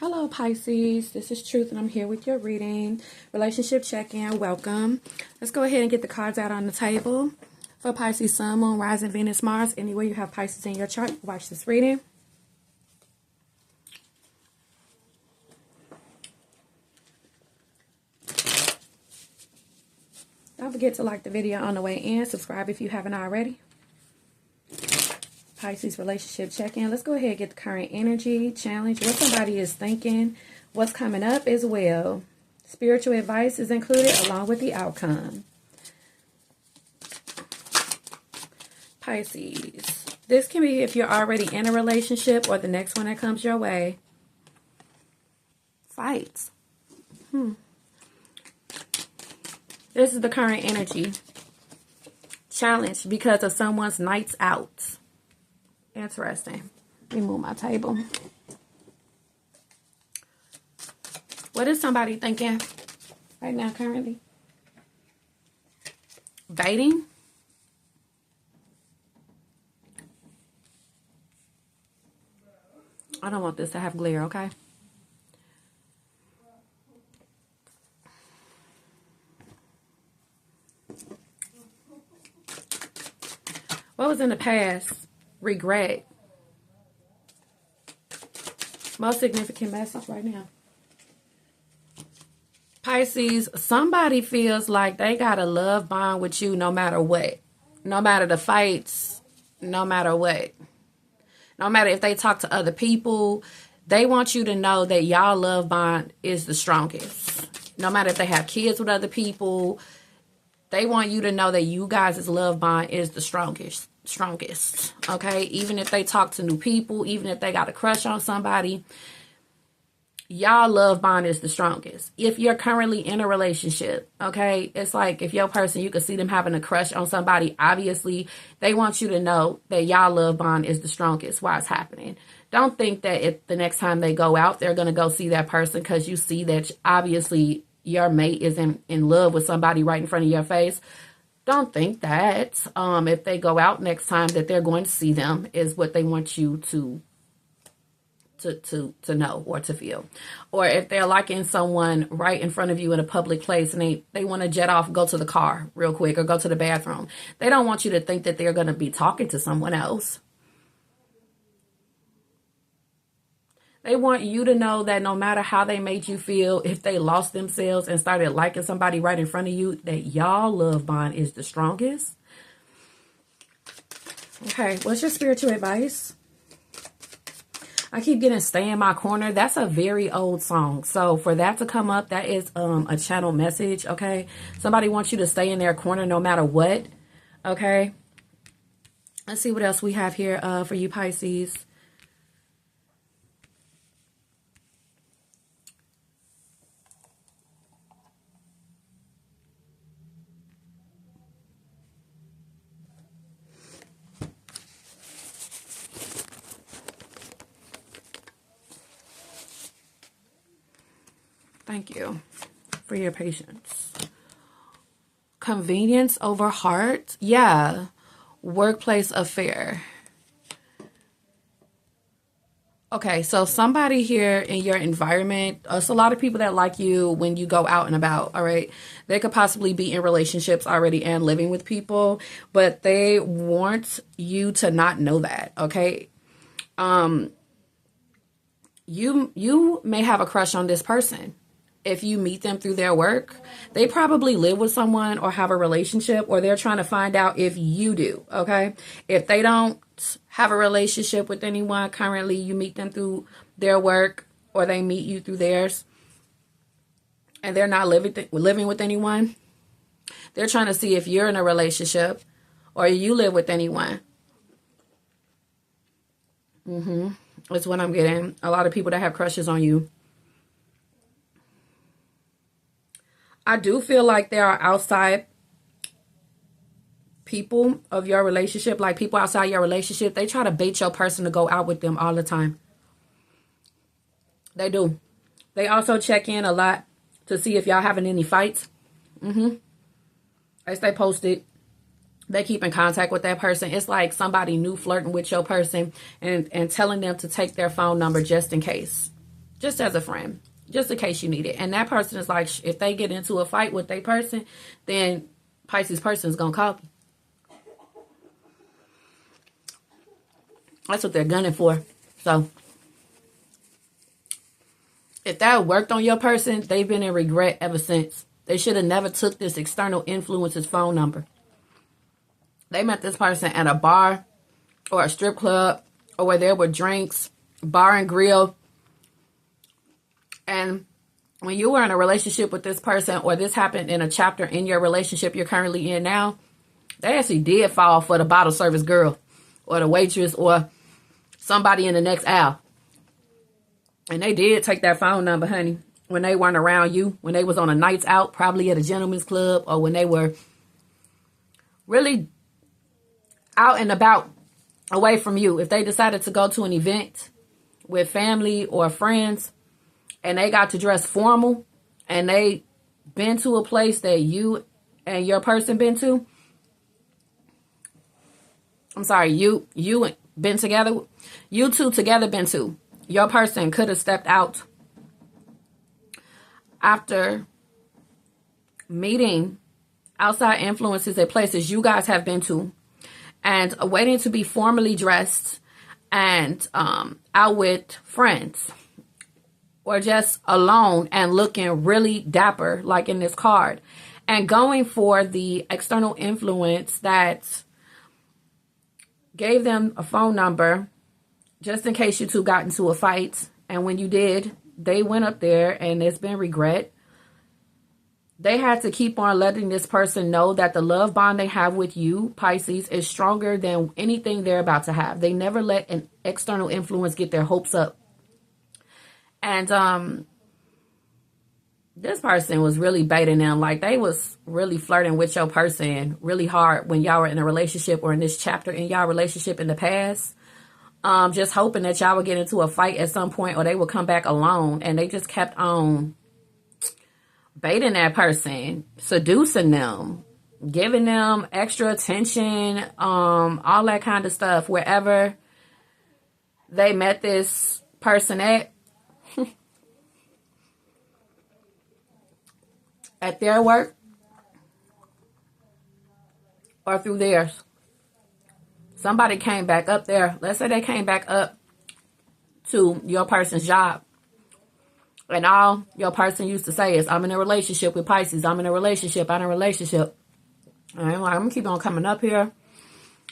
Hello, Pisces. This is Truth, and I'm here with your reading. Relationship check-in. Welcome. Let's go ahead and get the cards out on the table. For Pisces, Sun, Moon, Rising, Venus, Mars. Anywhere you have Pisces in your chart, watch this reading. Don't forget to like the video on the way in. Subscribe if you haven't already. Pisces relationship check-in. Let's go ahead and get the current energy, challenge, what somebody is thinking, what's coming up as well. Spiritual advice is included along with the outcome. Pisces. This can be if you're already in a relationship or the next one that comes your way. Fights. This is the current energy. Challenge because of someone's nights out. Interesting. Let me move my table. What is somebody thinking right now currently? Dating? I don't want this to have glare, okay? What was in the past? Regret. Most significant message right now. Pisces, somebody feels like they got a love bond with you no matter what. No matter the fights, no matter what. No matter if they talk to other people, they want you to know that y'all love bond is the strongest. No matter if they have kids with other people, they want you to know that you guys' love bond is the strongest, okay? Even if they talk to new people, even if they got a crush on somebody, y'all love bond is the strongest. If you're currently in a relationship, okay, it's like if your person, you can see them having a crush on somebody, obviously they want you to know that y'all love bond is the strongest while it's happening. Don't think that if the next time they go out, they're going to go see that person because you see that obviously your mate is in love with somebody right in front of your face. Don't think that if they go out next time that they're going to see them is what they want you to know or to feel. Or if they're liking someone right in front of you in a public place and they want to jet off, go to the car real quick or go to the bathroom. They don't want you to think that they're going to be talking to someone else. They want you to know that no matter how they made you feel, if they lost themselves and started liking somebody right in front of you, that y'all love bond is the strongest. Okay, what's your spiritual advice? I keep getting Stay in My Corner. That's a very old song. So for that to come up, that is a channel message, okay? Somebody wants you to stay in their corner no matter what, okay? Let's see what else we have here for you, Pisces. Thank you for your patience. Convenience over heart. Yeah. Workplace affair. Okay, so somebody here in your environment, it's a lot of people that like you when you go out and about, all right? They could possibly be in relationships already and living with people, but they want you to not know that, okay? You may have a crush on this person. If you meet them through their work, they probably live with someone or have a relationship, or they're trying to find out if you do, okay? If they don't have a relationship with anyone currently, you meet them through their work or they meet you through theirs, and they're not living with anyone, they're trying to see if you're in a relationship or you live with anyone. That's what I'm getting. A lot of people that have crushes on you. I do feel like there are outside people of your relationship, like people outside your relationship. They try to bait your person to go out with them all the time. They do. They also check in a lot to see if y'all having any fights. They stay posted. They keep in contact with that person. It's like somebody new flirting with your person and telling them to take their phone number just in case. just as a friend, just in case you need it. And that person is like, if they get into a fight with their person, then Pisces person is going to call you. That's what they're gunning for. So if that worked on your person, they've been in regret ever since. They should have never took this external influencer's phone number. They met this person at a bar or a strip club or where there were drinks, bar and grill. And when you were in a relationship with this person, or this happened in a chapter in your relationship you're currently in now, they actually did fall for the bottle service girl or the waitress or somebody in the next aisle. And they did take that phone number, honey, when they weren't around you, when they was on a nights out, probably at a gentleman's club, or when they were really out and about away from you. If they decided to go to an event with family or friends and they got to dress formal and they been to a place that you and your person been to, I'm sorry, you been together, you two together been to, your person could have stepped out after meeting outside influences at places you guys have been to and waiting to be formally dressed and out with friends or just alone and looking really dapper like in this card and going for the external influence that gave them a phone number just in case you two got into a fight. And when you did, they went up there and there's been regret. They had to keep on letting this person know that the love bond they have with you, Pisces, is stronger than anything they're about to have. They never let an external influence get their hopes up. And this person was really baiting them. Like they was really flirting with your person really hard when y'all were in a relationship or in this chapter in y'all relationship in the past. Just hoping that y'all would get into a fight at some point or they would come back alone. And they just kept on baiting that person, seducing them, giving them extra attention, all that kind of stuff. Wherever they met this person at their work or through theirs. Somebody came back up there. Let's say they came back up to your person's job. And all your person used to say is, I'm in a relationship with Pisces. I'm in a relationship. I'm in a relationship. And I'm like, I'm going to keep on coming up here,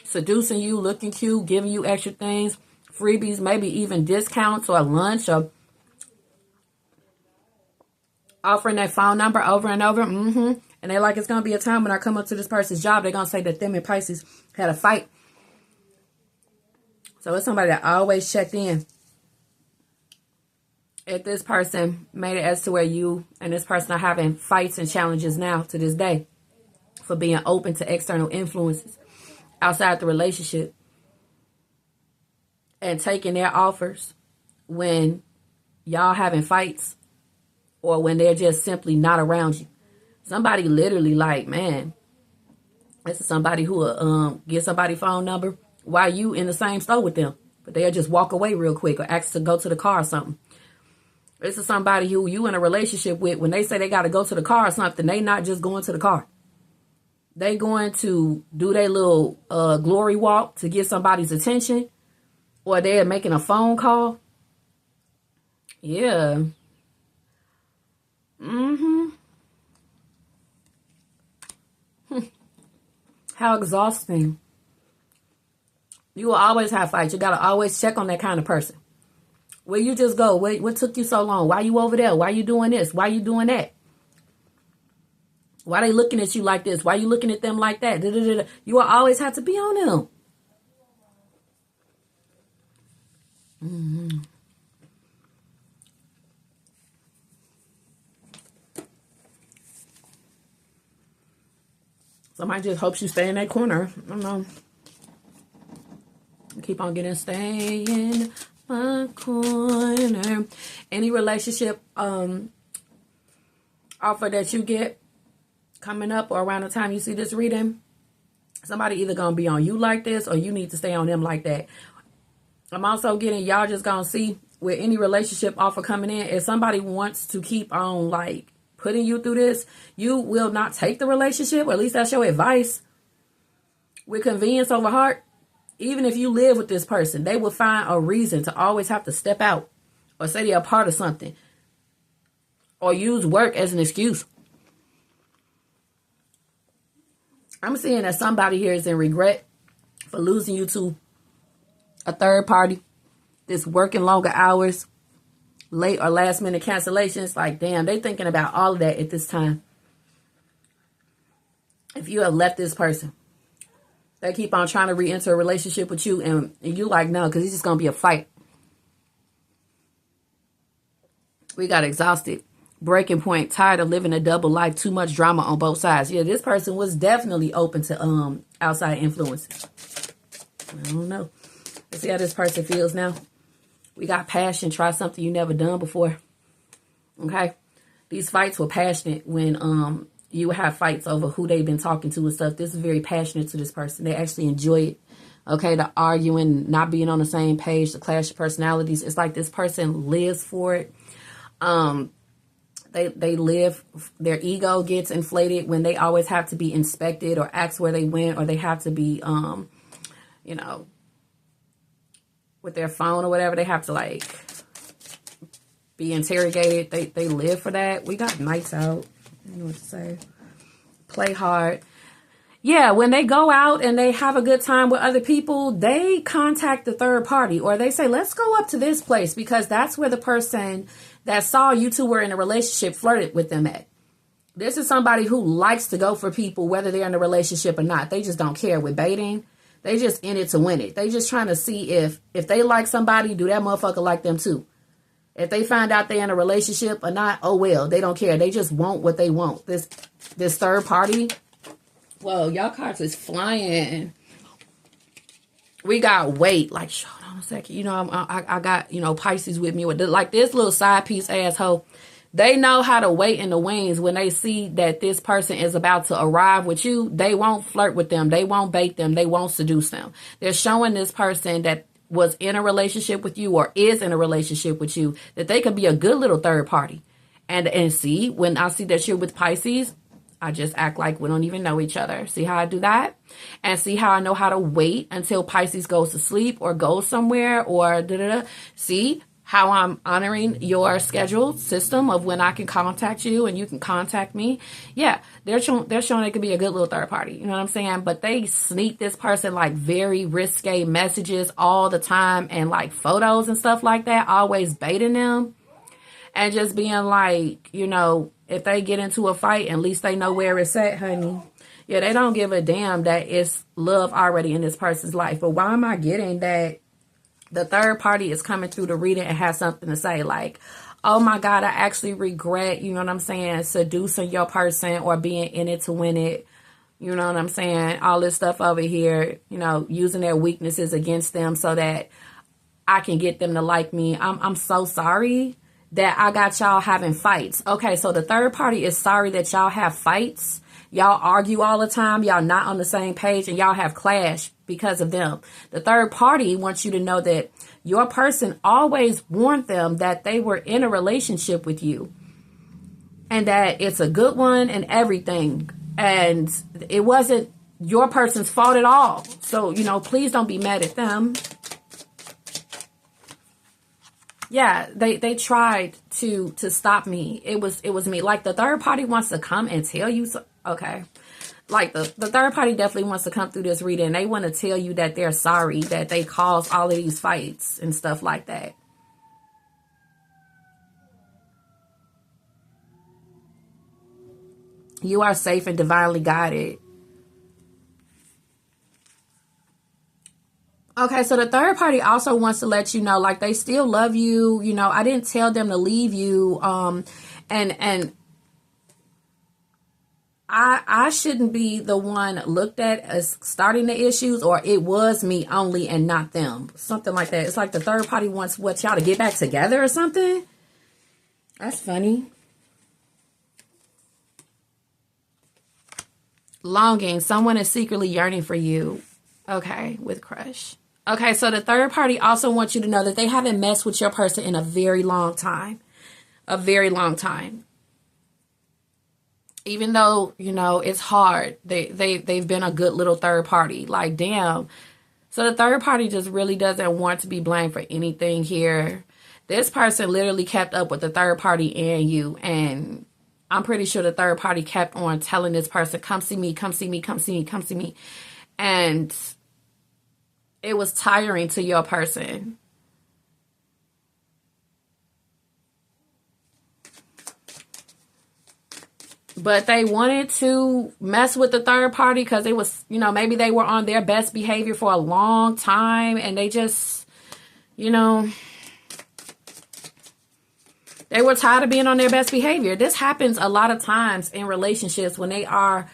seducing you, looking cute, giving you extra things, freebies, maybe even discounts or lunch or offering that phone number over and over. And they're like, it's going to be a time when I come up to this person's job, they're going to say that them and Pisces had a fight. So it's somebody that always checked in. If this person made it as to where you and this person are having fights and challenges now to this day for being open to external influences outside the relationship and taking their offers when y'all having fights or when they're just simply not around you. Somebody literally like, man, this is somebody who will get somebody's phone number while you in the same store with them, but they'll just walk away real quick or ask to go to the car or something. This is somebody who you in a relationship with. When they say they got to go to the car or something, they not just going to the car. They going to do their little glory walk to get somebody's attention, or they're making a phone call. Yeah. How exhausting. You will always have fights. You got to always check on that kind of person. Where you just go? What took you so long? Why you over there? Why you doing this? Why you doing that? Why they looking at you like this? Why you looking at them like that? Da-da-da-da. You will always have to be on them. Somebody just hopes you stay in that corner. I don't know. Keep on getting stay in my corner. Any relationship offer that you get coming up or around the time you see this reading, somebody either gonna be on you like this or you need to stay on them like that. I'm also getting y'all just gonna see with any relationship offer coming in, if somebody wants to keep on like putting you through this, you will not take the relationship, or at least that's your advice, with convenience over heart. Even if you live with this person, they will find a reason to always have to step out or say they're a part of something or use work as an excuse. I'm seeing that somebody here is in regret for losing you to a third party. This working longer hours, late or last minute cancellations. Like, damn, they thinking about all of that at this time. If you have left this person, they keep on trying to re-enter a relationship with you, and you like, no, because it's just going to be a fight. We got exhausted. Breaking point. Tired of living a double life. Too much drama on both sides. Yeah, this person was definitely open to outside influences. I don't know. Let's see how this person feels now. We got passion. Try something you never done before. Okay. These fights were passionate when you have fights over who they've been talking to and stuff. This is very passionate to this person. They actually enjoy it. Okay. The arguing, not being on the same page, the clash of personalities. It's like this person lives for it. They live, their ego gets inflated when they always have to be inspected or ask where they went, or they have to be, you know, with their phone or whatever, they have to like be interrogated. They live for that. We got nights out. I don't know what to say. Play hard. Yeah, when they go out and they have a good time with other people, they contact the third party, or they say, let's go up to this place, because that's where the person that saw you two were in a relationship flirted with them at. This is somebody who likes to go for people, whether they're in a relationship or not. They just don't care with dating. They just in it to win it. They just trying to see if they like somebody, do that motherfucker like them too. If they find out they're in a relationship or not, oh well, they don't care. They just want what they want. This third party. Well, y'all cards is flying. We got weight. Like, hold on a second. You know, I got, you know, Pisces with me with like this little side piece asshole. They know how to wait in the wings when they see that this person is about to arrive with you. They won't flirt with them. They won't bait them. They won't seduce them. They're showing this person that was in a relationship with you or is in a relationship with you that they could be a good little third party. And see, when I see that you're with Pisces, I just act like we don't even know each other. See how I do that? And see how I know how to wait until Pisces goes to sleep or goes somewhere or da-da-da. See how I'm honoring your scheduled system of when I can contact you and you can contact me. Yeah, they're showing they could be a good little third party. You know what I'm saying? But they sneak this person like very risque messages all the time and like photos and stuff like that, always baiting them and just being like, you know, if they get into a fight, at least they know where it's at, honey. Yeah, they don't give a damn that it's love already in this person's life. But why am I getting that the third party is coming through the reading and has something to say like, oh my God, I actually regret, you know what I'm saying, seducing your person or being in it to win it. You know what I'm saying? All this stuff over here, you know, using their weaknesses against them so that I can get them to like me. I'm so sorry that I got y'all having fights. Okay, so the third party is sorry that y'all have fights. Y'all argue all the time. Y'all not on the same page and y'all have clash because of them. The third party wants you to know that your person always warned them that they were in a relationship with you and that it's a good one and everything. And it wasn't your person's fault at all. So, you know, please don't be mad at them. Yeah, they tried to stop me. It was me. Like the third party wants to come and tell you so. Okay. Like the third party definitely wants to come through this reading. They want to tell you that they're sorry that they caused all of these fights and stuff like that. You are safe and divinely guided. Okay, so the third party also wants to let you know, like, they still love you. You know, I didn't tell them to leave you. And I shouldn't be the one looked at as starting the issues, or it was me only and not them. Something like that. It's like the third party wants y'all to get back together or something. That's funny. Longing. Someone is secretly yearning for you. Okay, with crush. Okay, so the third party also wants you to know that they haven't messed with your person in a very long time. A very long time. Even though, you know, it's hard, they've been a good little third party. Like, damn. So the third party just really doesn't want to be blamed for anything here. This person literally kept up with the third party and you. And I'm pretty sure the third party kept on telling this person, come see me, come see me, come see me, come see me. And it was tiring to your person. But they wanted to mess with the third party because it was, you know, maybe they were on their best behavior for a long time and they just, you know, they were tired of being on their best behavior. This happens a lot of times in relationships when they are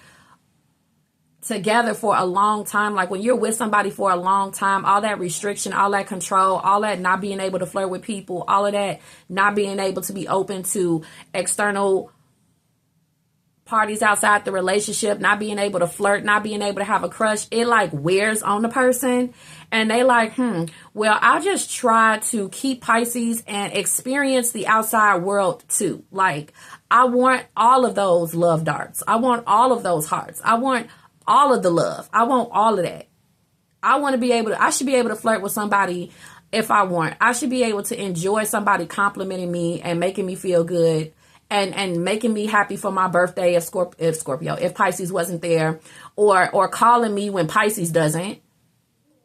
together for a long time. Like when you're with somebody for a long time, all that restriction, all that control, all that not being able to flirt with people, all of that not being able to be open to external parties outside the relationship, not being able to flirt, not being able to have a crush, it like wears on the person. And they like, well, I'll just try to keep Pisces and experience the outside world too. Like, I want all of those love darts. I want all of those hearts. I want all of the love. I want all of that. I should be able to flirt with somebody if I want. I should be able to enjoy somebody complimenting me and making me feel good. And making me happy for my birthday if Pisces wasn't there, or calling me when Pisces doesn't.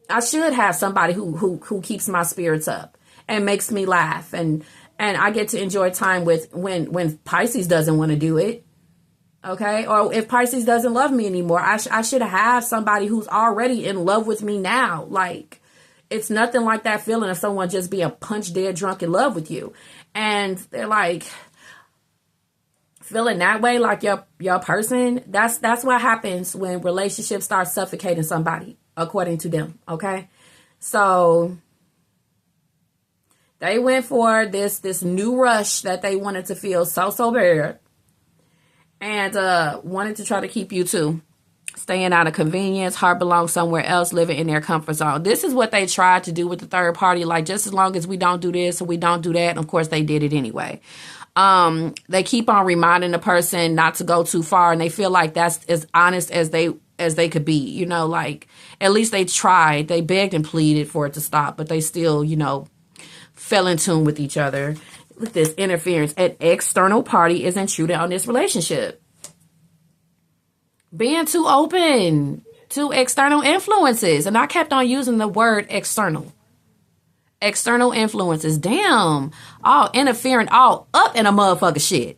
I should have somebody who keeps my spirits up and makes me laugh, and I get to enjoy time with when Pisces doesn't want to do it. Okay, or if Pisces doesn't love me anymore, I should have somebody who's already in love with me now. Like, it's nothing like that feeling of someone just being punch dead drunk in love with you, and they're like, feeling that way, like your person, that's what happens when relationships start suffocating somebody, according to them. Okay, so they went for this new rush that they wanted to feel so bad, and wanted to try to keep you too, staying out of convenience, heart belongs somewhere else, living in their comfort zone. This is what they tried to do with the third party. Like, just as long as we don't do this or we don't do that, and of course they did it anyway. They keep on reminding the person not to go too far, and they feel like that's as honest as they could be. You know, like, at least they tried. They begged and pleaded for it to stop, but they still, you know, fell in tune with each other. With this interference, an external party is intruding on this relationship. Being too open to external influences. And I kept on using the word external. External influences. Damn. All interfering all up in a motherfucker shit.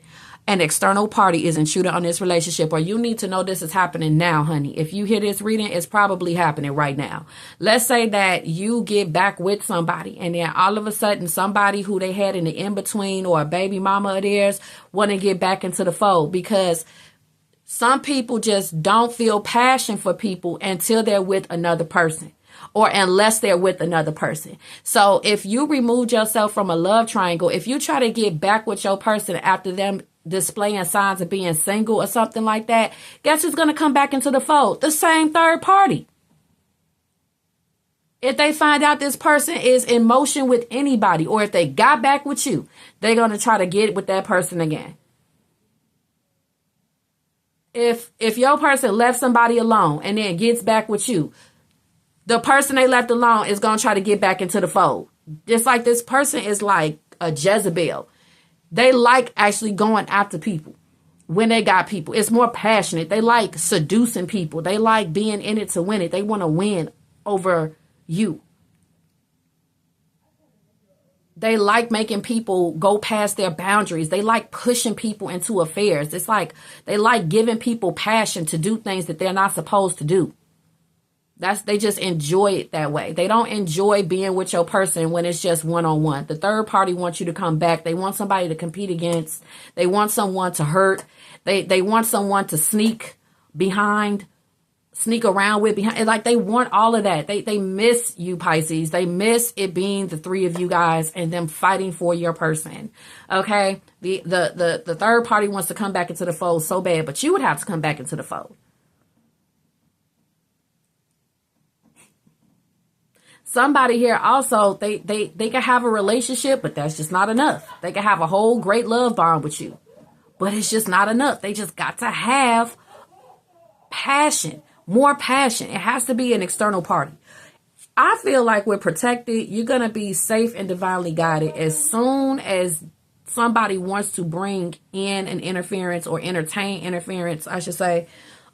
An external party is intruding on this relationship, or you need to know this is happening now, honey. If you hear this reading, it's probably happening right now. Let's say that you get back with somebody, and then all of a sudden somebody who they had in the in-between, or a baby mama of theirs, want to get back into the fold, because some people just don't feel passion for people until they're with another person, or unless they're with another person. So if you removed yourself from a love triangle, if you try to get back with your person after them displaying signs of being single or something like that, guess who's going to come back into the fold? The same third party. If they find out this person is in motion with anybody, or if they got back with you, they're going to try to get with that person again. If your person left somebody alone and then gets back with you, the person they left alone is going to try to get back into the fold. Just like this person is like a Jezebel. They like actually going after people when they got people. It's more passionate. They like seducing people. They like being in it to win it. They want to win over you. They like making people go past their boundaries. They like pushing people into affairs. It's like they like giving people passion to do things that they're not supposed to do. They just enjoy it that way. They don't enjoy being with your person when it's just one-on-one. The third party wants you to come back. They want somebody to compete against. They want someone to hurt. They want someone to sneak around with behind. Like, they want all of that. They miss you, Pisces. They miss it being the three of you guys and them fighting for your person. Okay? The third party wants to come back into the fold so bad, but you would have to come back into the fold. Somebody here also, they can have a relationship, but that's just not enough. They can have a whole great love bond with you, but it's just not enough. They just got to have passion, more passion. It has to be an external party. I feel like we're protected. You're going to be safe and divinely guided as soon as somebody wants to bring in an interference or entertain interference, I should say.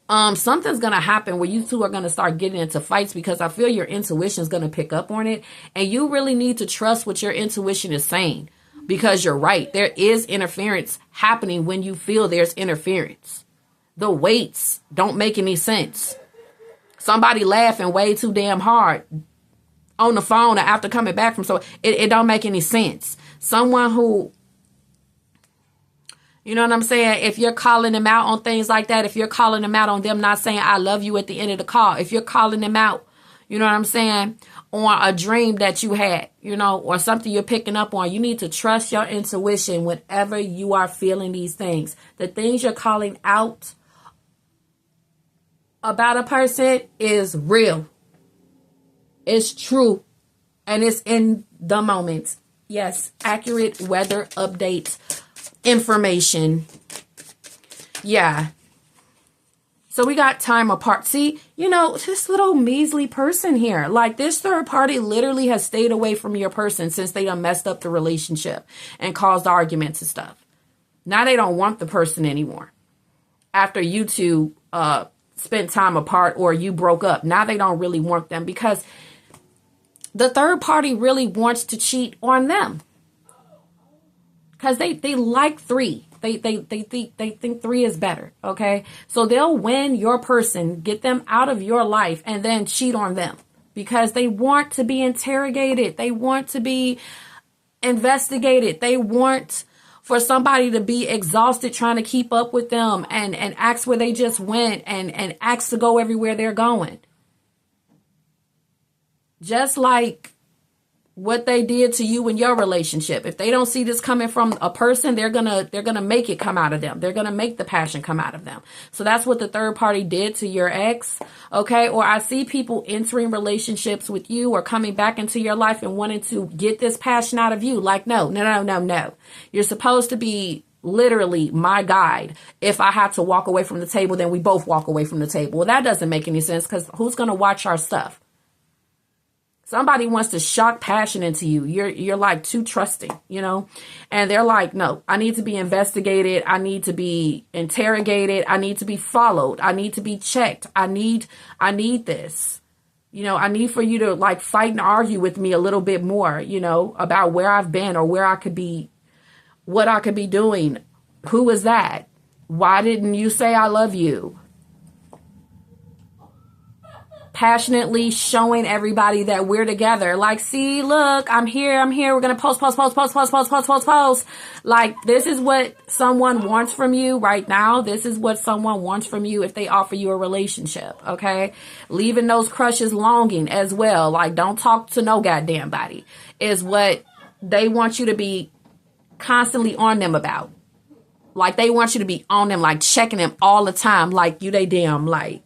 Something's going to happen where you two are going to start getting into fights, because I feel your intuition is going to pick up on it. And you really need to trust what your intuition is saying, because you're right. There is interference happening when you feel there's interference. The weights don't make any sense. Somebody laughing way too damn hard on the phone after coming back from, so it don't make any sense. Someone who, you know what I'm saying? If you're calling them out on things like that, if you're calling them out on them not saying I love you at the end of the call, if you're calling them out, you know what I'm saying, on a dream that you had, you know, or something you're picking up on, you need to trust your intuition whenever you are feeling these things. The things you're calling out about a person is real. It's true. And it's in the moment. Yes, accurate weather updates. Information. Yeah. So we got time apart. See, you know, this little measly person here, like this third party literally has stayed away from your person since they done messed up the relationship and caused arguments and stuff. Now they don't want the person anymore. After you two spent time apart or you broke up, now they don't really want them, because the third party really wants to cheat on them. Because they like three. They think three is better. Okay. So they'll win your person, get them out of your life, and then cheat on them because they want to be interrogated. They want to be investigated. They want for somebody to be exhausted trying to keep up with them and ask where they just went and ask to go everywhere they're going. Just like what they did to you in your relationship. If they don't see this coming from a person, they're gonna make it come out of them. They're gonna make the passion come out of them. So that's what the third party did to your ex. Okay. Or I see people entering relationships with you or coming back into your life and wanting to get this passion out of you. Like, no. You're supposed to be literally my guide. If I have to walk away from the table, then we both walk away from the table. Well, that doesn't make any sense, because who's gonna watch our stuff? Somebody wants to shock passion into you. You're like too trusting, you know, and they're like, no, I need to be investigated. I need to be interrogated. I need to be followed. I need to be checked. I need this, you know, I need for you to like fight and argue with me a little bit more, you know, about where I've been or where I could be, what I could be doing. Who is that? Why didn't you say I love you? Passionately showing everybody that we're together. Like, see, look, I'm here. We're going to post. Like, this is what someone wants from you right now. This is what someone wants from you if they offer you a relationship. Okay. Leaving those crushes longing as well. Like, don't talk to no goddamn body is what they want you to be constantly on them about. Like, they want you to be on them, like checking them all the time. Like, you they damn like.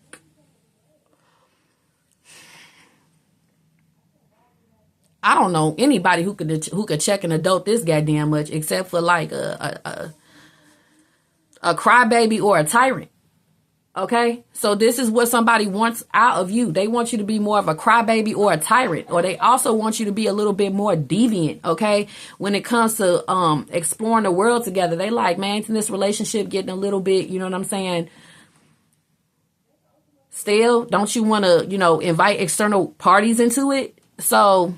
I don't know anybody who could check an adult this goddamn much, except for like a crybaby or a tyrant. Okay, so this is what somebody wants out of you. They want you to be more of a crybaby or a tyrant, or they also want you to be a little bit more deviant. Okay, when it comes to exploring the world together, they like, man, in this relationship getting a little bit, you know what I'm saying? Still, don't you want to, you know, invite external parties into it? So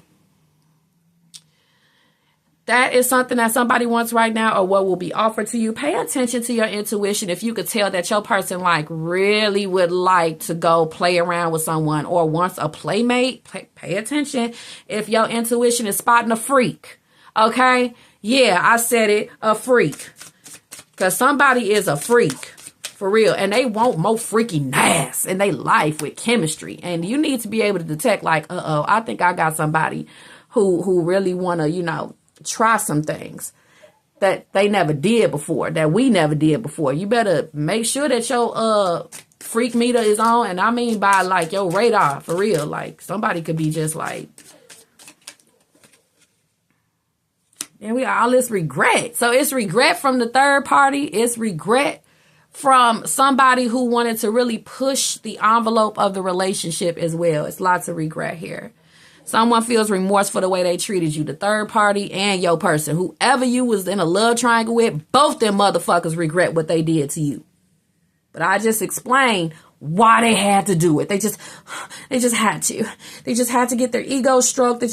that is something that somebody wants right now, or what will be offered to you. Pay attention to your intuition. If you could tell that your person like really would like to go play around with someone or wants a playmate, pay attention. If your intuition is spotting a freak, okay? Yeah, I said it, a freak. Because somebody is a freak, for real. And they want more freakiness in their life with chemistry. And you need to be able to detect like, I think I got somebody who really want to, you know, try some things that they never did before, that we never did before. You better make sure that your freak meter is on. And I mean by like your radar, for real. Like somebody could be just like And we got all this regret. So it's regret from the third party. It's regret from somebody who wanted to really push the envelope of the relationship as well. It's lots of regret here. Someone feels remorse for the way they treated you, the third party and your person. Whoever you was in a love triangle with, both them motherfuckers regret what they did to you. But I just explained why they had to do it. They just had to. They just had to get their ego stroked.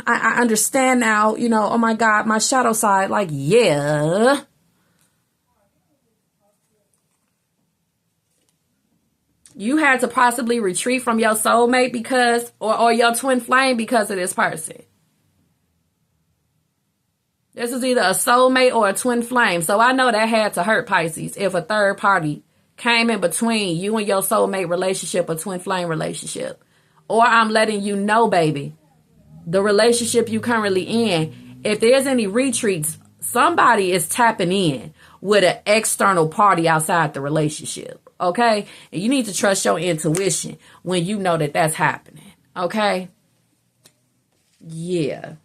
I understand now, you know, oh my God, my shadow side, like, yeah. You had to possibly retreat from your soulmate because, or your twin flame because of this person. This is either a soulmate or a twin flame. So I know that had to hurt, Pisces, if a third party came in between you and your soulmate relationship or twin flame relationship. Or I'm letting you know, baby, the relationship you currently in, if there's any retreats, somebody is tapping in with an external party outside the relationship. Okay? And you need to trust your intuition when you know that that's happening. Okay? Yeah.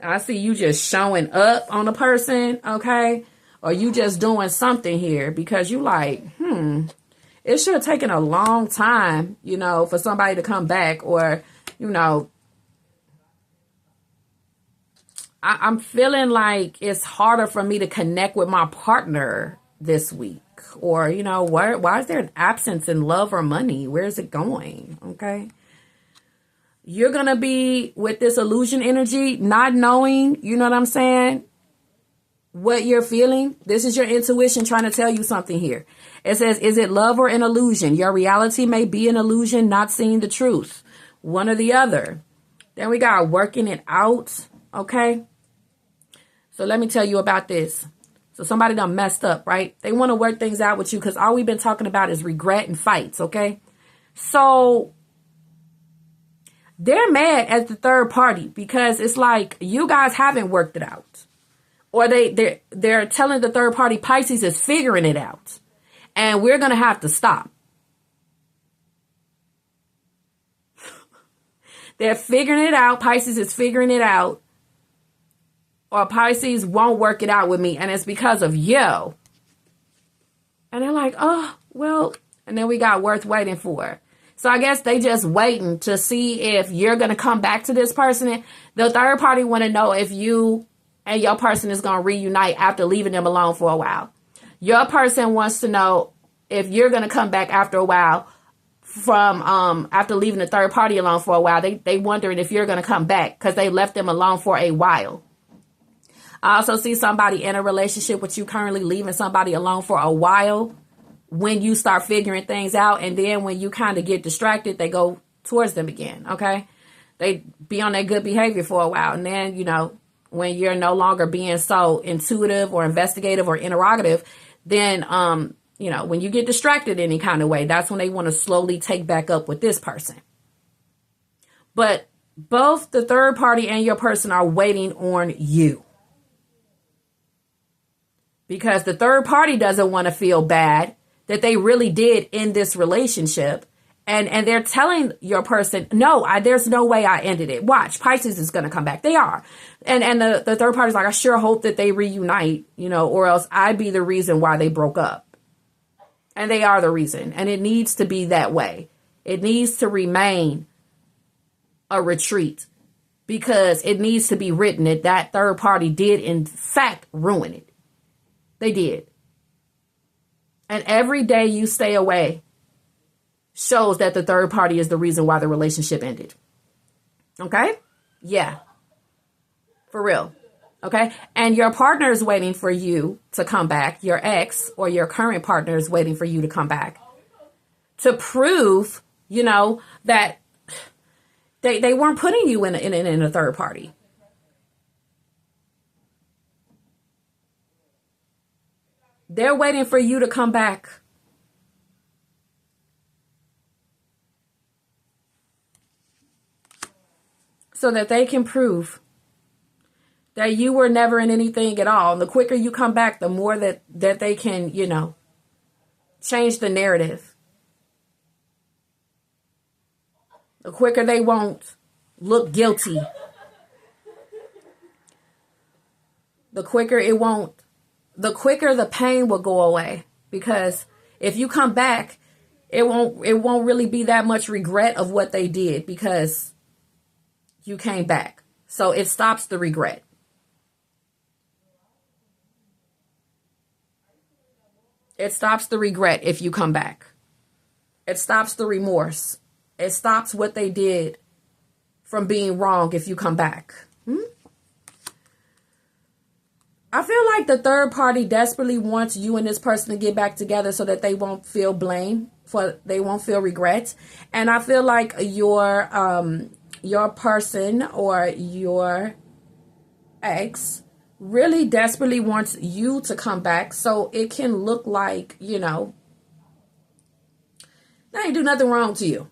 I see you just showing up on a person. Okay? Or you just doing something here because you like, it should have taken a long time, you know, for somebody to come back. Or, you know, I'm feeling like it's harder for me to connect with my partner this week. Or, you know, why is there an absence in love or money? Where is it going? Okay. You're going to be with this illusion energy, not knowing, you know what I'm saying, what you're feeling. This is your intuition trying to tell you something here. It says, is it love or an illusion? Your reality may be an illusion, not seeing the truth. One or the other. Then we got working it out. Okay. So let me tell you about this. So somebody done messed up, right? They want to work things out with you because all we've been talking about is regret and fights, okay? So they're mad at the third party because it's like you guys haven't worked it out. Or they're telling the third party Pisces is figuring it out. And we're going to have to stop. They're figuring it out. Pisces is figuring it out. Or Pisces won't work it out with me. And it's because of you. And they're like, oh, well. And then we got worth waiting for. So I guess they just waiting to see if you're going to come back to this person. The third party want to know if you and your person is going to reunite after leaving them alone for a while. Your person wants to know if you're going to come back after a while from after leaving the third party alone for a while. They wondering if you're going to come back because they left them alone for a while. I also see somebody in a relationship with you currently leaving somebody alone for a while when you start figuring things out. And then when you kind of get distracted, they go towards them again. Okay. They be on their good behavior for a while. And then, you know, when you're no longer being so intuitive or investigative or interrogative, then, you know, when you get distracted any kind of way, that's when they want to slowly take back up with this person. But both the third party and your person are waiting on you. Because the third party doesn't want to feel bad that they really did end this relationship. And they're telling your person, no, there's no way I ended it. Watch, Pisces is going to come back. They are. And the third party's like, I sure hope that they reunite, you know, or else I'd be the reason why they broke up. And they are the reason. And it needs to be that way. It needs to remain a retreat because it needs to be written that third party did, in fact, ruin it. They did. And every day you stay away shows that the third party is the reason why the relationship ended. Okay? Yeah. For real. Okay? And your partner is waiting for you to come back. Your ex or your current partner is waiting for you to come back. To prove, you know, that they weren't putting you in a third party. They're waiting for you to come back. So that they can prove that you were never in anything at all. And the quicker you come back, the more that they can, you know, change the narrative. The quicker they won't look guilty. the quicker the pain will go away. Because if you come back, it won't really be that much regret of what they did because you came back. So it stops the regret. It stops the regret if you come back. It stops the remorse. It stops what they did from being wrong if you come back. I feel like the third party desperately wants you and this person to get back together so that they won't feel blame, they won't feel regret. And I feel like your person or your ex really desperately wants you to come back so it can look like, they ain't do nothing wrong to you.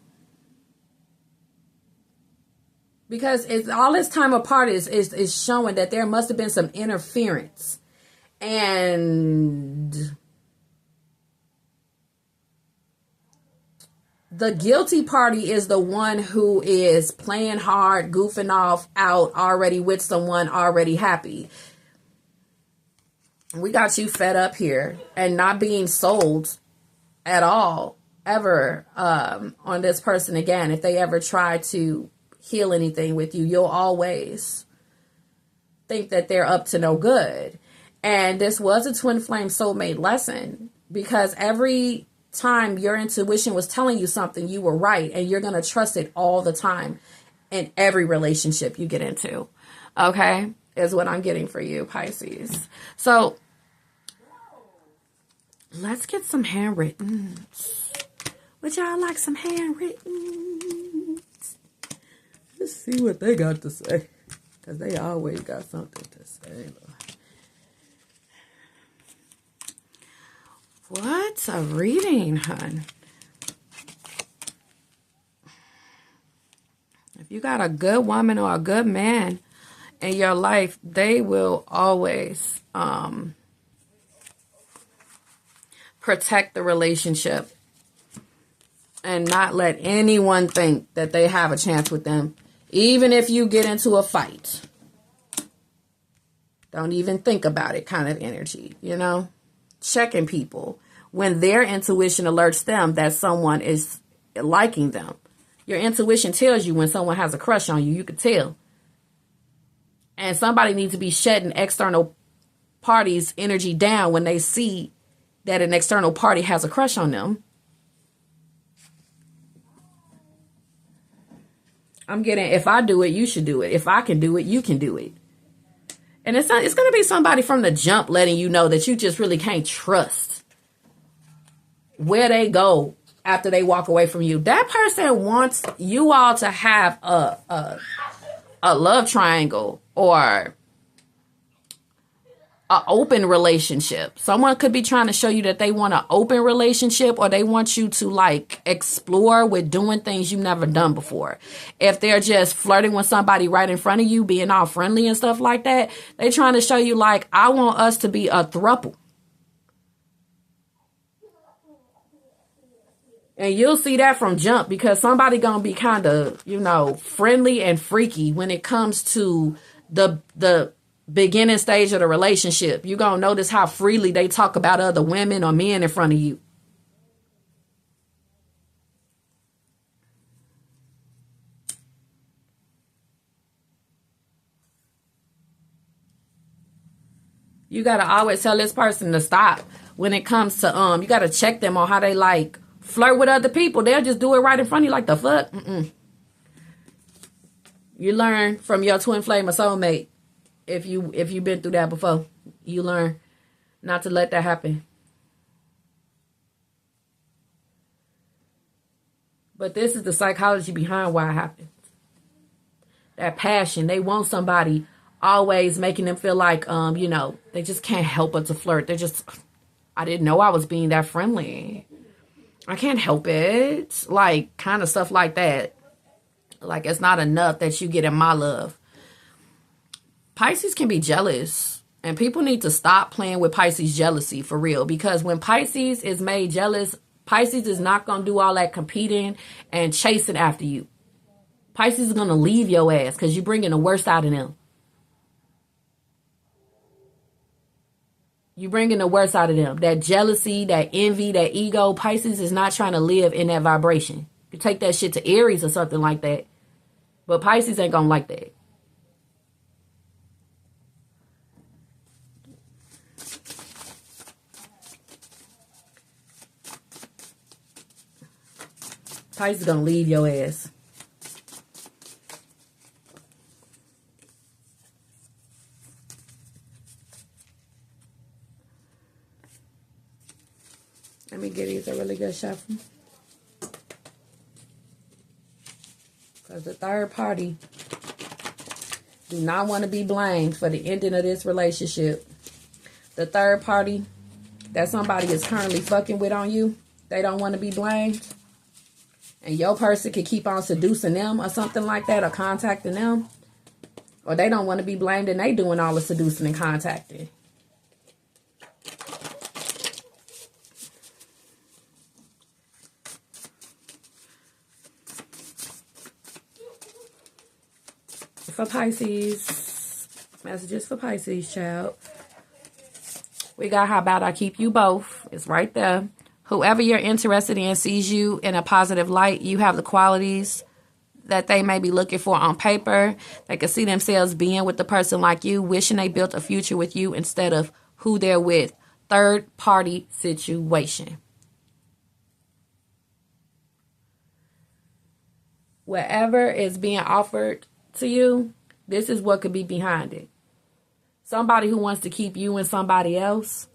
Because it's all this time apart is showing that there must have been some interference. And the guilty party is the one who is playing hard, goofing off, out, already with someone, already happy. We got you fed up here and not being sold at all, ever, on this person again. If they ever try to heal anything with you, you'll always think that they're up to no good. And this was a twin flame soulmate lesson, because every time your intuition was telling you something, you were right, and you're going to trust it all the time in every relationship you get into. Okay, is what I'm getting for you, Pisces. So let's get some handwritten. Would y'all like some handwritten? Let's see what they got to say, because they always got something to say. What a reading, hun. If you got a good woman or a good man in your life, they will always protect the relationship and not let anyone think that they have a chance with them. Even if you get into a fight, don't even think about it kind of energy, Checking people when their intuition alerts them that someone is liking them. Your intuition tells you when someone has a crush on you. You can tell. And somebody needs to be shutting external parties' energy down when they see that an external party has a crush on them. I'm getting, if I do it, you should do it. If I can do it, you can do it. And it's going to be somebody from the jump letting you know that you just really can't trust where they go after they walk away from you. That person wants you all to have a love triangle or an open relationship. Someone could be trying to show you that they want an open relationship, or they want you to explore with doing things you've never done before. If they're just flirting with somebody right in front of you, being all friendly and stuff like that, they're trying to show you I want us to be a thrpple. And you'll see that from jump, because somebody gonna be kind of, friendly and freaky when it comes to the beginning stage of the relationship. You're going to notice how freely they talk about other women or men in front of you. You got to always tell this person to stop when it comes to, you got to check them on how they flirt with other people. They'll just do it right in front of you like the fuck. You learn from your twin flame or soulmate. If you've been through that before, you learn not to let that happen. But this is the psychology behind why it happens. That passion. They want somebody always making them feel like, they just can't help but to flirt. They're just, I didn't know I was being that friendly. I can't help it. Kind of stuff like that. It's not enough that you get in my love. Pisces can be jealous, and people need to stop playing with Pisces jealousy for real, because when Pisces is made jealous, Pisces is not going to do all that competing and chasing after you. Pisces is going to leave your ass because you're bringing the worst out of them. You bringing the worst out of them. That jealousy, that envy, that ego. Pisces is not trying to live in that vibration. You take that shit to Aries or something like that. But Pisces ain't gonna like that. Pisces is gonna leave your ass. Let me get these a really good shuffle. Because the third party do not want to be blamed for the ending of this relationship. The third party that somebody is currently fucking with on you, they don't want to be blamed. And your person can keep on seducing them or something like that, or contacting them. Or they don't want to be blamed and they doing all the seducing and contacting. For Pisces, messages for Pisces, child. We got how about I keep you both. It's right there. Whoever you're interested in sees you in a positive light. You have the qualities that they may be looking for on paper. They can see themselves being with the person like you, wishing they built a future with you instead of who they're with. Third party situation. Whatever is being offered to you, this is what could be behind it. Somebody who wants to keep you and somebody else.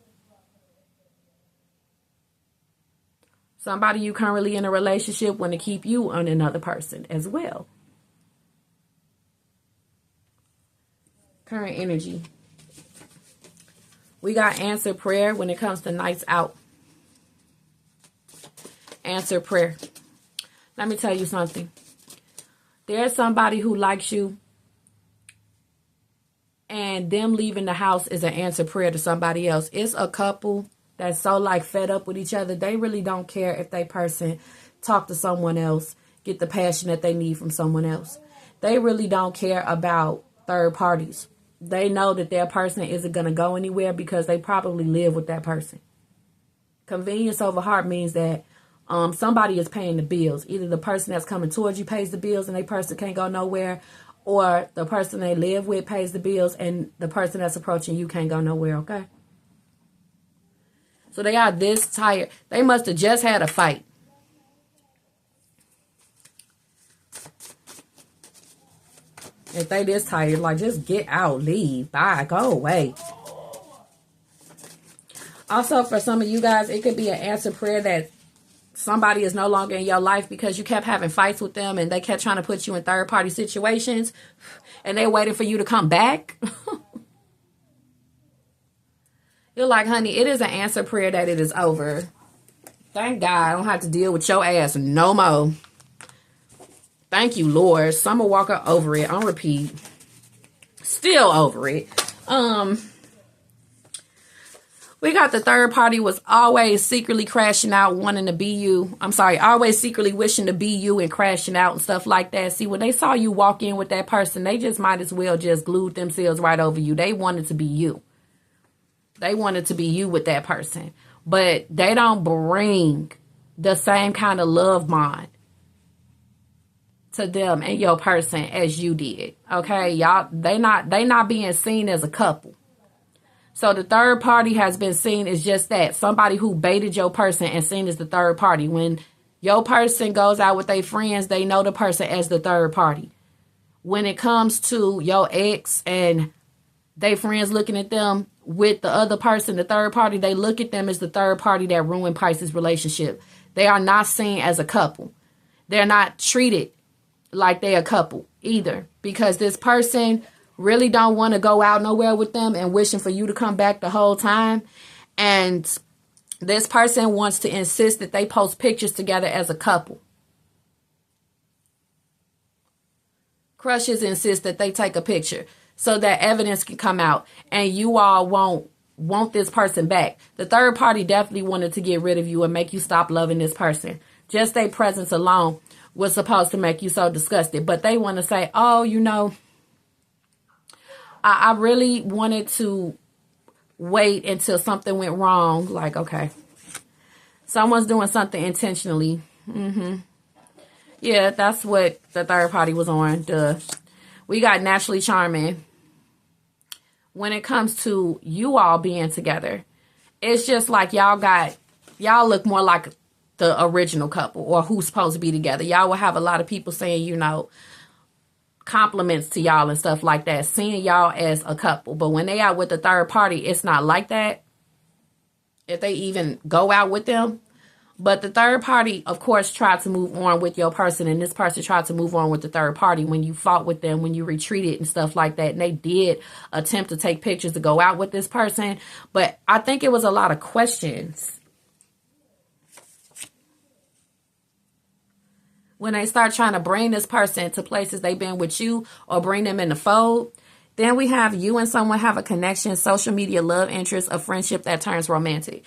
Somebody you currently in a relationship want to keep you on another person as well. Current energy. We got answered prayer when it comes to nights out. Answered prayer. Let me tell you something. There's somebody who likes you, and them leaving the house is an answered prayer to somebody else. It's a couple that's so like fed up with each other. They really don't care if they person talk to someone else, get the passion that they need from someone else. They really don't care about third parties. They know that their person isn't going to go anywhere because they probably live with that person. Convenience over heart means that somebody is paying the bills. Either the person that's coming towards you pays the bills and they person can't go nowhere, or the person they live with pays the bills and the person that's approaching you can't go nowhere, okay? So they are this tired. They must have just had a fight. If they this tired, like, just get out, leave, bye, go away. Also, for some of you guys, it could be an answered prayer that somebody is no longer in your life because you kept having fights with them and they kept trying to put you in third party situations and they're waiting for you to come back. You're like, honey, it is an answered prayer that it is over. Thank God I don't have to deal with your ass no more. Thank you, Lord. Summer Walker over it. On repeat. Still over it. We got the third party was always secretly crashing out, wanting to be you. I'm sorry, always secretly wishing to be you and crashing out and stuff like that. See, when they saw you walk in with that person, they just might as well just glued themselves right over you. They wanted to be you. They wanted to be you with that person. But they don't bring the same kind of love bond to them and your person as you did. Okay, y'all, they not being seen as a couple. So the third party has been seen as just that. Somebody who baited your person and seen as the third party. When your person goes out with their friends, they know the person as the third party. When it comes to your ex and they friends looking at them with the other person, the third party, they look at them as the third party that ruined Pisces' relationship. They are not seen as a couple. They're not treated like they're a couple either, because this person really don't want to go out nowhere with them and wishing for you to come back the whole time. And this person wants to insist that they post pictures together as a couple. Crushes insist that they take a picture so that evidence can come out and you all won't want this person back. The third party definitely wanted to get rid of you and make you stop loving this person. Just their presence alone was supposed to make you so disgusted. But they want to say, oh, you know, I really wanted to wait until something went wrong. Like, okay, someone's doing something intentionally. Yeah, that's what the third party was on. Duh. We got naturally charming. When it comes to you all being together, it's just like y'all look more like the original couple or who's supposed to be together. Y'all will have a lot of people saying, you know, compliments to y'all and stuff like that, seeing y'all as a couple. But when they out with the third party, it's not like that. If they even go out with them. But the third party, of course, tried to move on with your person, and this person tried to move on with the third party when you fought with them, when you retreated and stuff like that. And they did attempt to take pictures to go out with this person. But I think it was a lot of questions. When they start trying to bring this person to places they've been with you or bring them in the fold, then we have you and someone have a connection, social media, love interest, a friendship that turns romantic.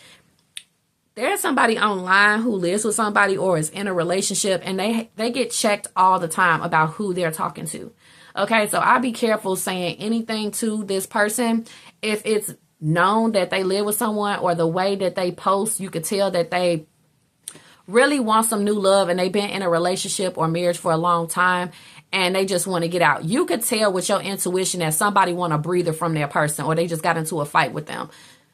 There's somebody online who lives with somebody or is in a relationship, and they get checked all the time about who they're talking to. Okay, so I'll be careful saying anything to this person if it's known that they live with someone, or the way that they post, you could tell that they really want some new love and they've been in a relationship or marriage for a long time and they just want to get out. You could tell with your intuition that somebody want a breather from their person, or they just got into a fight with them.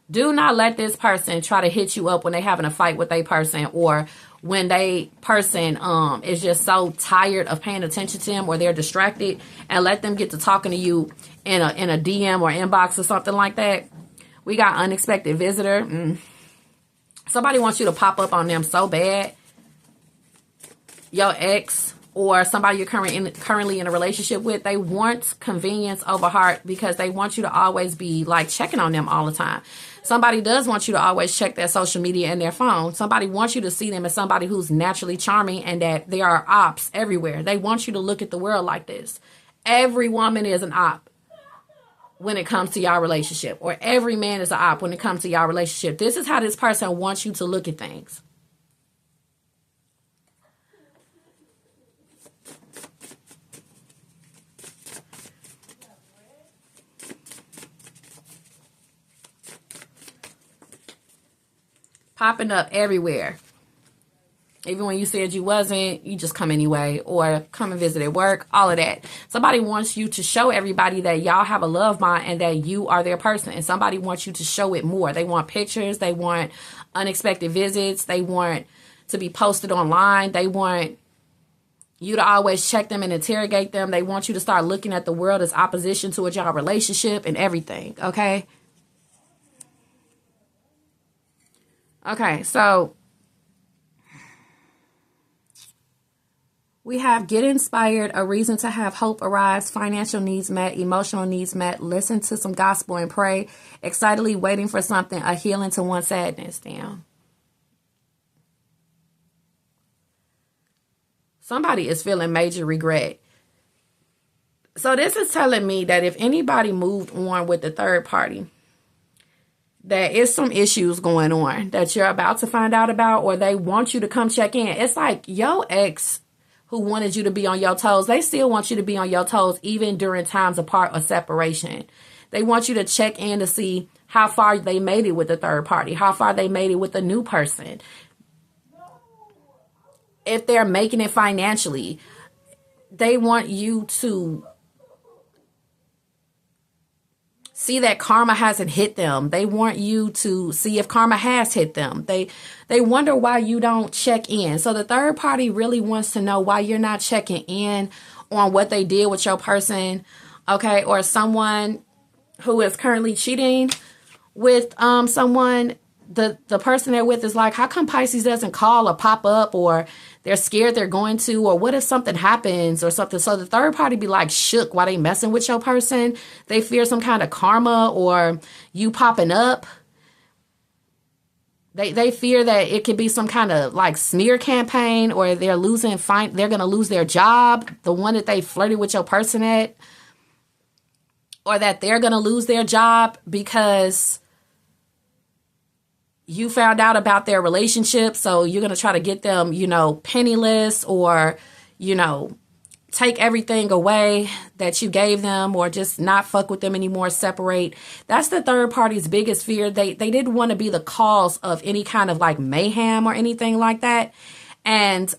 Do not let this person try to hit you up when they're having a fight with a person, or when they person is just so tired of paying attention to them, or they're distracted, and let them get to talking to you in a DM or inbox or something like that. We got unexpected visitor. Somebody wants you to pop up on them so bad. Your ex or somebody you're currently in a relationship with, they want convenience over heart because they want you to always be like checking on them all the time. Somebody does want you to always check their social media and their phone. Somebody wants you to see them as somebody who's naturally charming and that there are ops everywhere. They want you to look at the world like this. Every woman is an op when it comes to y'all relationship, or every man is an op when it comes to y'all relationship. This is how this person wants you to look at things. Popping up everywhere. Even when you said you wasn't, you just come anyway, or come and visit at work, all of that. Somebody wants you to show everybody that y'all have a love bond and that you are their person. And somebody wants you to show it more. They want pictures. They want unexpected visits. They want to be posted online. They want you to always check them and interrogate them. They want you to start looking at the world as opposition to a y'all relationship and everything, okay? Okay, so we have get inspired, a reason to have hope arrives, financial needs met, emotional needs met, listen to some gospel and pray, excitedly waiting for something, a healing to one's sadness. Damn. Somebody is feeling major regret. So this is telling me that if anybody moved on with the third party, there is some issues going on that you're about to find out about, or they want you to come check in. It's like your ex who wanted you to be on your toes, they still want you to be on your toes even during times apart or separation. They want you to check in to see how far they made it with the third party, how far they made it with the new person. If they're making it financially, they want you to see that karma hasn't hit them. They want you to see if karma has hit them. They wonder why you don't check in. So the third party really wants to know why you're not checking in on what they did with your person, okay? Or someone who is currently cheating with someone, the person they're with is like, how come Pisces doesn't call or pop up, or they're scared they're going to, or what if something happens or something? So the third party be like shook while they messing with your person. They fear some kind of karma or you popping up. They fear that it could be some kind of like smear campaign, or they're going to lose their job, the one that they flirted with your person at, or that they're going to lose their job because you found out about their relationship. So you're going to try to get them, penniless, or, take everything away that you gave them, or just not fuck with them anymore, separate. That's the third party's biggest fear. They didn't want to be the cause of any kind of like mayhem or anything like that. And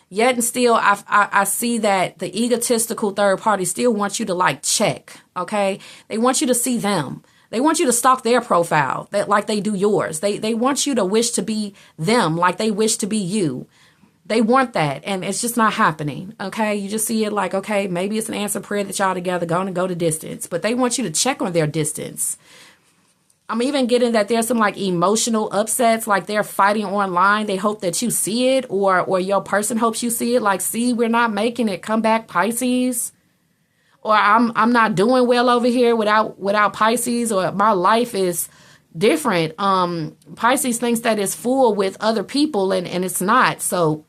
yet and still, I see that the egotistical third party still wants you to like check, okay? They want you to see them. They want you to stalk their profile that like they do yours. They want you to wish to be them like they wish to be you. They want that, and it's just not happening, okay? You just see it like, okay, maybe it's an answered prayer that y'all together going to go to distance, but they want you to check on their distance. I'm even getting that there's some like emotional upsets, like they're fighting online. They hope that you see it, or your person hopes you see it, like, see, we're not making it. Come back, Pisces. Or I'm not doing well over here without Pisces, or my life is different. Pisces thinks that it's full with other people, and it's not. So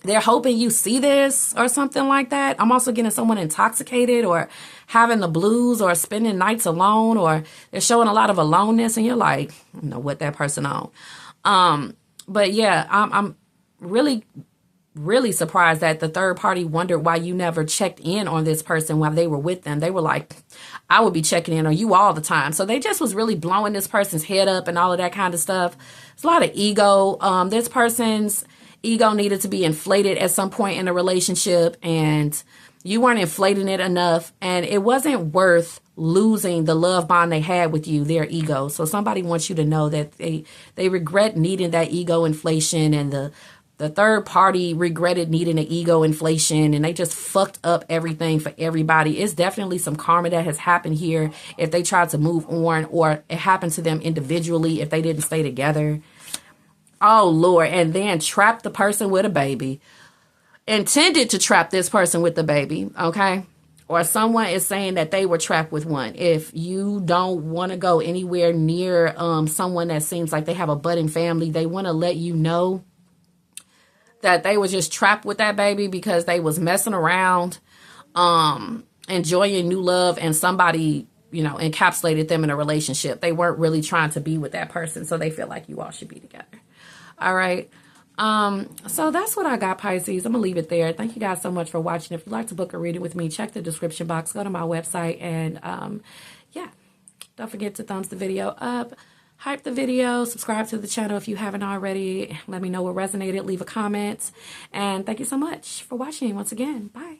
they're hoping you see this or something like that. I'm also getting someone intoxicated or having the blues or spending nights alone, or they're showing a lot of aloneness, and you're like, you know what that person on. But yeah, I'm really surprised that the third party wondered why you never checked in on this person while they were with them. They were like, I would be checking in on you all the time. So they just was really blowing this person's head up and all of that kind of stuff. It's a lot of ego. This person's ego needed to be inflated at some point in the relationship, and you weren't inflating it enough, and it wasn't worth losing the love bond they had with you, their ego. So somebody wants you to know that they regret needing that ego inflation, and the third party regretted needing an ego inflation, and they just fucked up everything for everybody. It's definitely some karma that has happened here if they tried to move on, or it happened to them individually if they didn't stay together. Oh, Lord. And then trap the person with a baby. Intended to trap this person with the baby, okay? Or someone is saying that they were trapped with one. If you don't want to go anywhere near someone that seems like they have a budding family, they want to let you know that they were just trapped with that baby because they was messing around, enjoying new love, and somebody, you know, encapsulated them in a relationship. They weren't really trying to be with that person, so they feel like you all should be together. All right. So that's what I got, Pisces. I'm gonna leave it there. Thank you guys so much for watching. If you'd like to book a reading with me, check the description box, go to my website, and yeah, don't forget to thumbs the video up, hype the video, subscribe to the channel if you haven't already. Let me know what resonated, leave a comment, and thank you so much for watching once again. Bye.